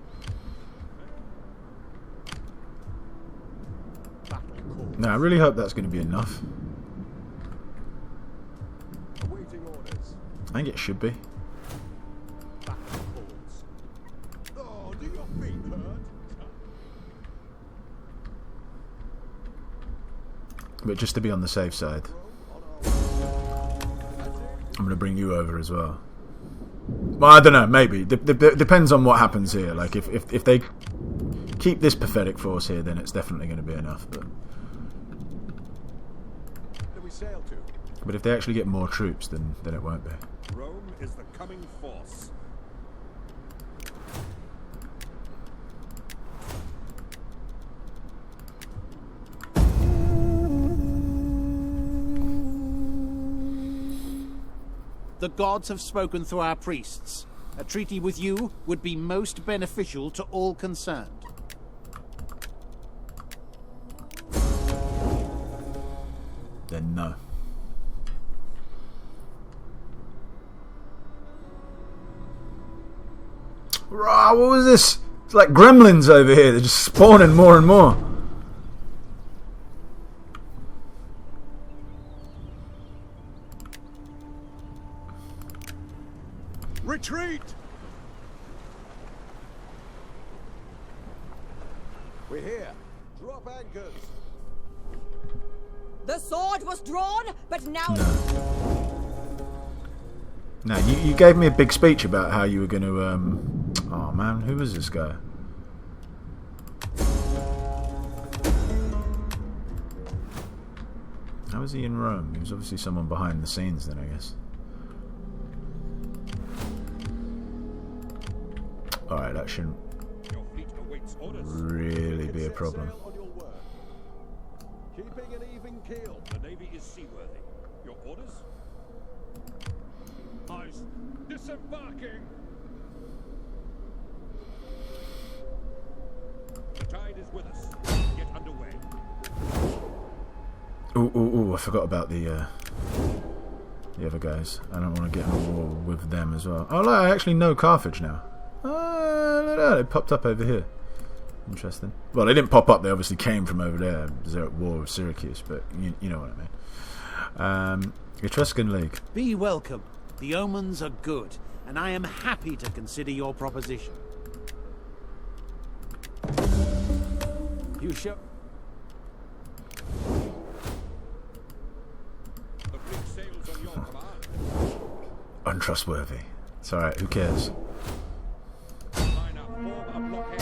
Battle call. No, I really hope that's going to be enough. Awaiting orders. I think it should be. Battle calls. Oh, do your feet hurt? But just to be on the safe side, I'm going to bring you over as well. Well, I don't know, maybe. Depends on what happens here. Like, if they keep this pathetic force here, then it's definitely going to be enough. We sail to. But if they actually get more troops, then it won't be. Rome is the coming force. The gods have spoken through our priests. A treaty with you would be most beneficial to all concerned. Then no. Rah, what was this? It's like gremlins over here. They're just spawning more and more. Retreat! We're here. Drop anchors. The sword was drawn, but now No, you gave me a big speech about how you were going to, oh man, who was this guy? How was he in Rome? He was obviously someone behind the scenes then, I guess. Alright, that shouldn't Your fleet awaits orders. really be a Set problem. sail on your word. Keeping an even keel. The Navy is seaworthy. Your orders? Eyes disembarking. The tide is with us. Get underway. Ooh, I forgot about the other guys. I don't want to get in a war with them as well. Oh, look, I actually know Carthage now. Look at that, it popped up over here. Interesting. Well, they didn't pop up, they obviously came from over there. They're at war with Syracuse, but you know what I mean. Etruscan League. Be welcome. The omens are good, and I am happy to consider your proposition. You show... The fleet sails on your command. Untrustworthy. It's alright, who cares? Line up, form a blockade.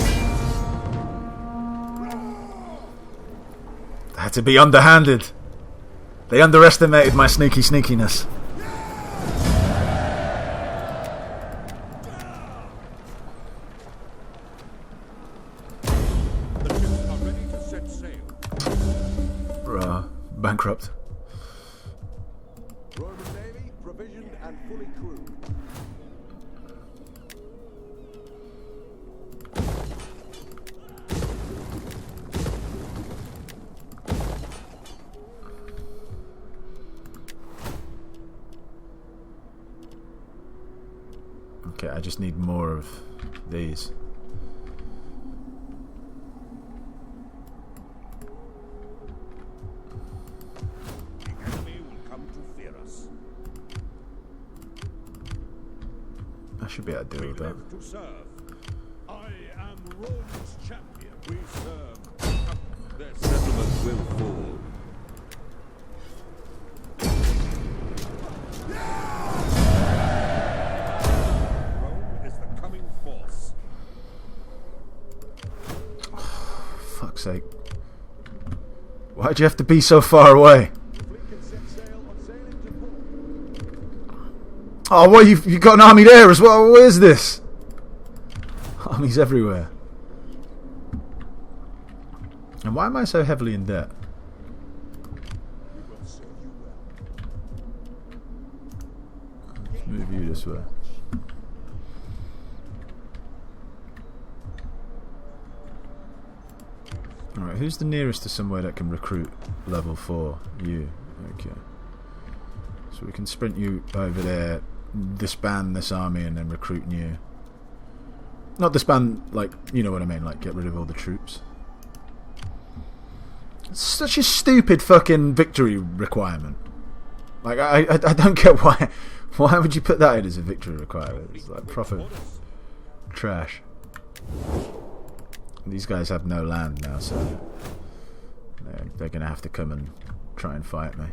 I had to be underhanded. They underestimated my sneakiness. The ships are ready to set sail. Bankrupt. Roman Navy, provisioned and fully crewed. Okay, I just need more of these. The enemy will come to fear us. I should be able to deal We with that. live to serve. I am Rome's champion. We serve. Their settlement will fall. Rome is the coming force. Fuck's sake. Why'd you have to be so far away? The fleet can set Oh, what, you've got an army there as well? What is this? Armies everywhere. And why am I so heavily in debt? We will serve you well. Let's move you this way. Alright, who's the nearest to somewhere that can recruit level 4? You. Okay. So we can sprint you over there, disband this army, and then recruit new. Not disband, like, you know what I mean, like get rid of all the troops. It's such a stupid fucking victory requirement. Like, I don't get why. Why would you put that in as a victory requirement? It's like proper trash. These guys have no land now, so they're going to have to come and try and fight me.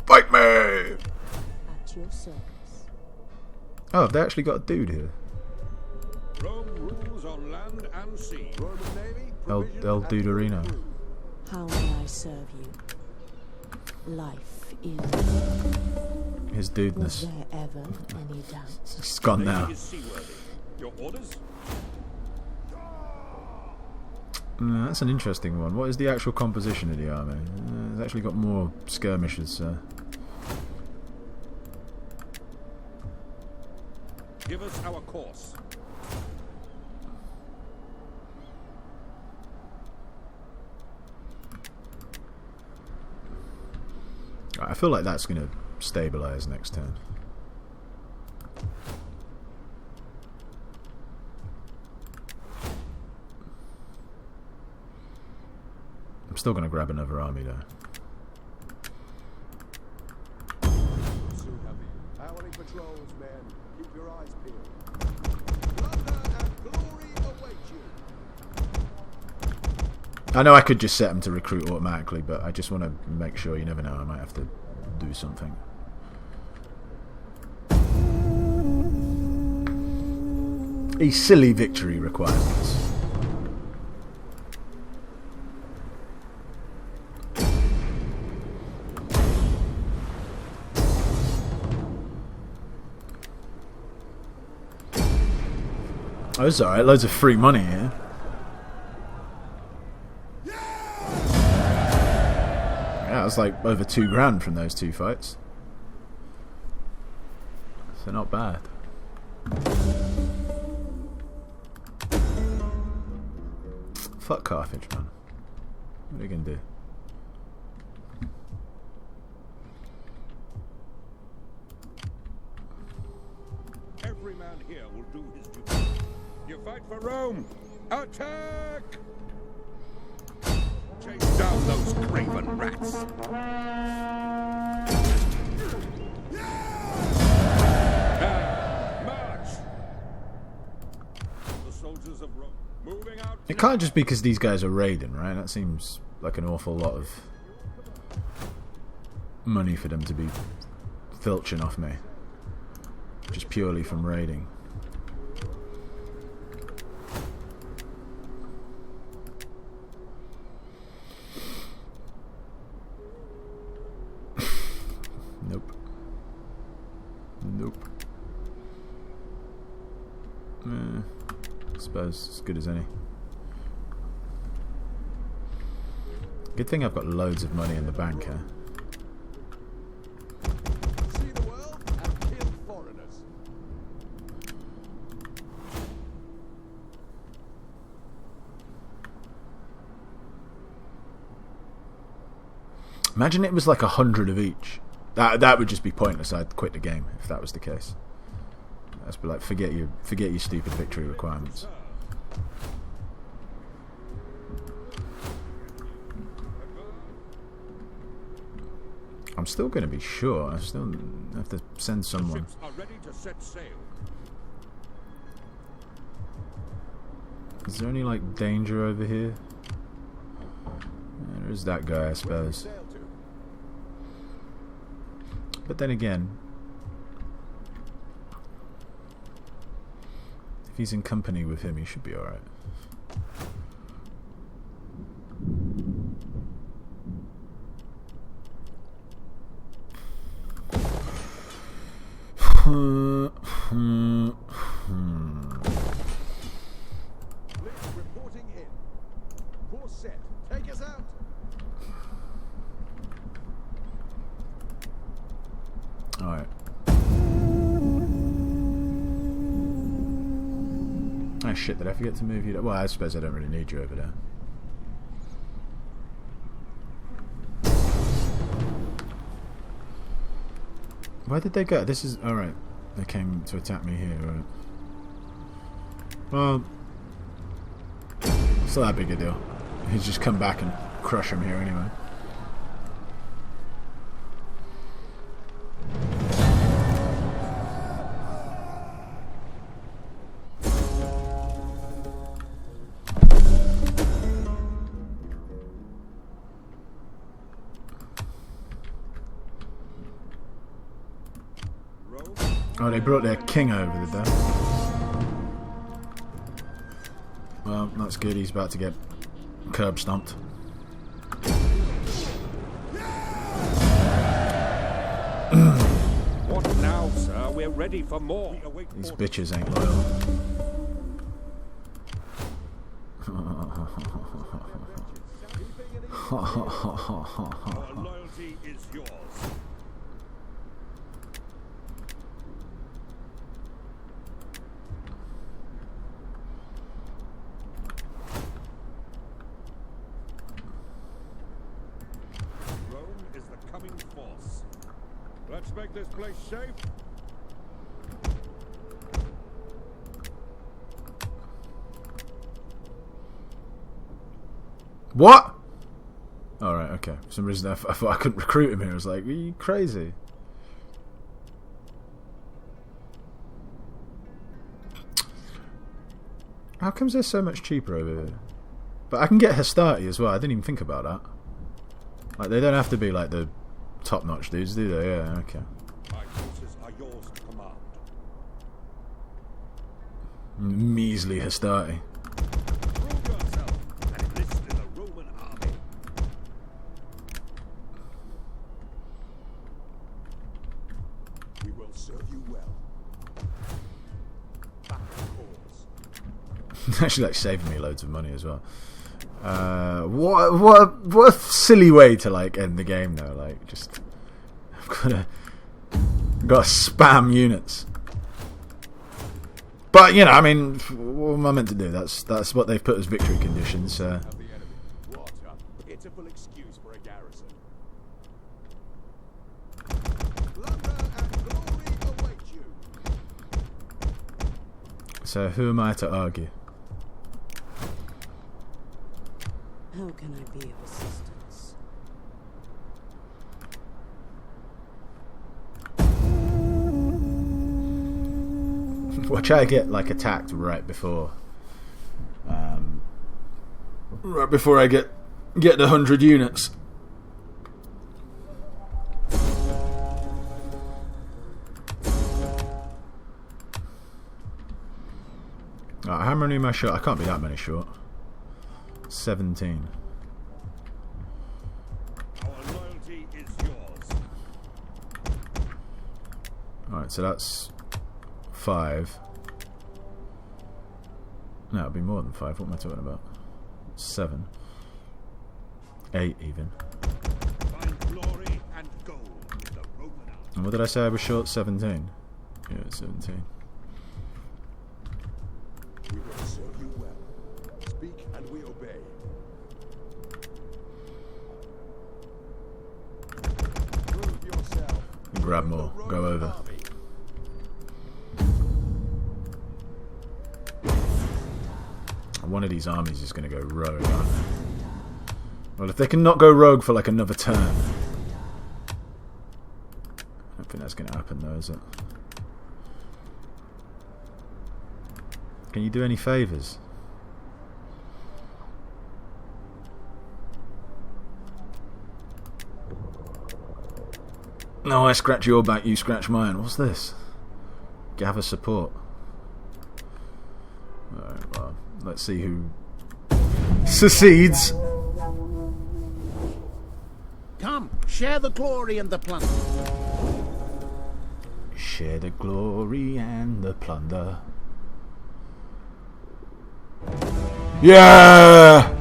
Fight me! At your service. Oh, have they actually got a dude here? Rome rules on land and sea. Roman Navy, El provision and Duderino. crew. How may I serve you? Life is. His Was dudeness. there ever any doubt? He's gone now. Is seaworthy. Your orders? That's an interesting one. What is the actual composition of the army? It's actually got more skirmishers. Give us our course. I feel like that's going to stabilise next turn. I'm still going to grab another army though. Soon have you. Hourly patrols, men. Keep your eyes peeled. Plunder and glory await you. I know I could just set them to recruit automatically, but I just want to make sure. You never know, I might have to do something. These silly victory requirements. Oh, it's alright, loads of free money here. Yeah, it was like over £2,000 from those two fights. So not bad. Fuck Carthage, man. What are you gonna do? Every man here will do his duty. You fight for Rome. Attack! Chase down those craven rats. March! The soldiers of Rome moving out. It can't just be because these guys are raiding, right? That seems like an awful lot of money for them to be filching off me. Just purely from raiding. Nope. Nope. I suppose as good as any. Good thing I've got loads of money in the bank, huh? See the world and kill foreigners. Imagine it was like 100 of each. That would just be pointless. I'd quit the game if that was the case. That's be like forget your stupid victory requirements. I'm still going to be sure. I still have to send someone. Ships are ready to set sail. Is there any like danger over here? There is that guy, I suppose. Sail to. But then again, if he's in company with him, he should be alright. Ah, shit, did I forget to move you? Well, I suppose I don't really need you over there. Where did they go? This is... Alright. They came to attack me here, right? Well... It's not that big a deal. He's just come back and crush him here anyway. Oh, they brought their king over, did they? Well, that's good. He's about to get curb stomped. What now, sir? We're ready for more. These bitches ain't loyal. Our loyalty is yours. Rome is the coming force. Let's make this place safe. What? Alright, okay. For some reason I thought I couldn't recruit him here. I was like, are you crazy? How comes they're so much cheaper over here? But I can get Hastati as well. I didn't even think about that. Like, they don't have to be like the top-notch dudes, do they? Yeah, okay. My forces are yours to command. Measly Hastati. Prove yourself and enlist in the Roman army. We will serve you well. Back to cause. Actually, like, saving me loads of money as well. What a silly way to like end the game though. Like, just I've got to spam units. But you know, I mean, what am I meant to do? That's what they've put as victory conditions. Of the enemy. What a pitiful excuse for a garrison. Plunder and glory await you. So who am I to argue? How can I be of assistance? Watch I get like attacked right before I get the 100 units. Right, how many am I short? I can't be that many short. 17. Our loyalty is yours. Alright, so that's 5. No, it'll be more than 5. What am I talking about? 7. 8 even. Find glory and gold with the Roman army. And what did I say I was short? 17. Yeah, 17. We will serve you well. Speak and we obey. Prove yourself. Grab more. Go over. Army. One of these armies is going to go rogue, aren't they? Well, if they can not go rogue for like another turn. I don't think that's going to happen though, is it? Can you do any favours? No, I scratch your back, you scratch mine. What's this? Gather support. Alright, well, let's see who succeeds. Come, share the glory and the plunder. Share the glory and the plunder. Yeah!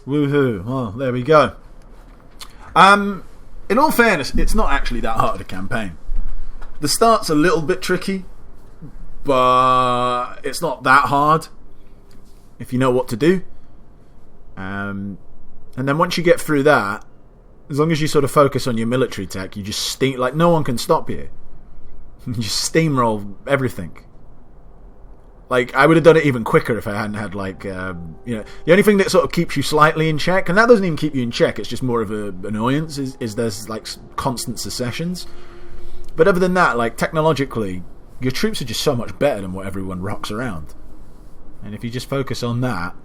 Woohoo! Well, there we go. In all fairness, it's not actually that hard a campaign. The start's a little bit tricky, but it's not that hard if you know what to do. And then once you get through that, as long as you sort of focus on your military tech, you just like no one can stop you. You just steamroll everything. Like, I would have done it even quicker if I hadn't had, like, the only thing that sort of keeps you slightly in check, and that doesn't even keep you in check, it's just more of an annoyance, is there's, like, constant secessions. But other than that, like, technologically, your troops are just so much better than what everyone rocks around. And if you just focus on that,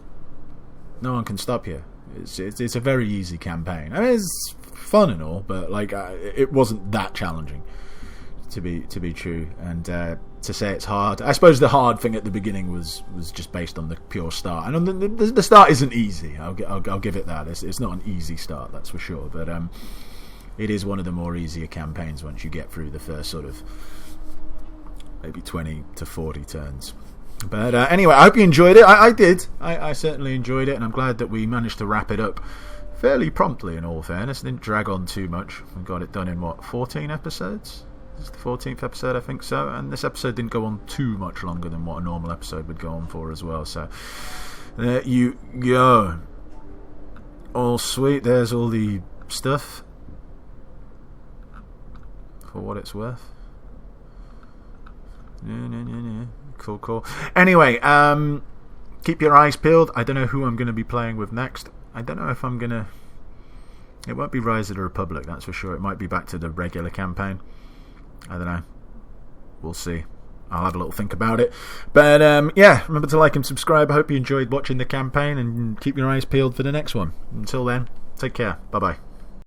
no one can stop you. It's a very easy campaign. I mean, it's fun and all, but, like, it wasn't that challenging, to be true. And to say it's hard, I suppose the hard thing at the beginning was just based on the pure start. And the start isn't easy. I'll give it that. It's not an easy start, that's for sure. But it is one of the more easier campaigns once you get through the first sort of maybe 20 to 40 turns. But anyway, I hope you enjoyed it. I did. I certainly enjoyed it, and I'm glad that we managed to wrap it up fairly promptly, in all fairness. It didn't drag on too much. We got it done in, 14 episodes? This is the 14th episode, I think so. And this episode didn't go on too much longer than what a normal episode would go on for as well. So there you go. All sweet. There's all the stuff for what it's worth. Cool. Anyway, keep your eyes peeled. I don't know who I'm going to be playing with next. I don't know if I'm going to... It won't be Rise of the Republic, that's for sure. It might be back to the regular campaign. I don't know. We'll see. I'll have a little think about it. But yeah, remember to like and subscribe. I hope you enjoyed watching the campaign, and keep your eyes peeled for the next one. Until then, take care. Bye-bye.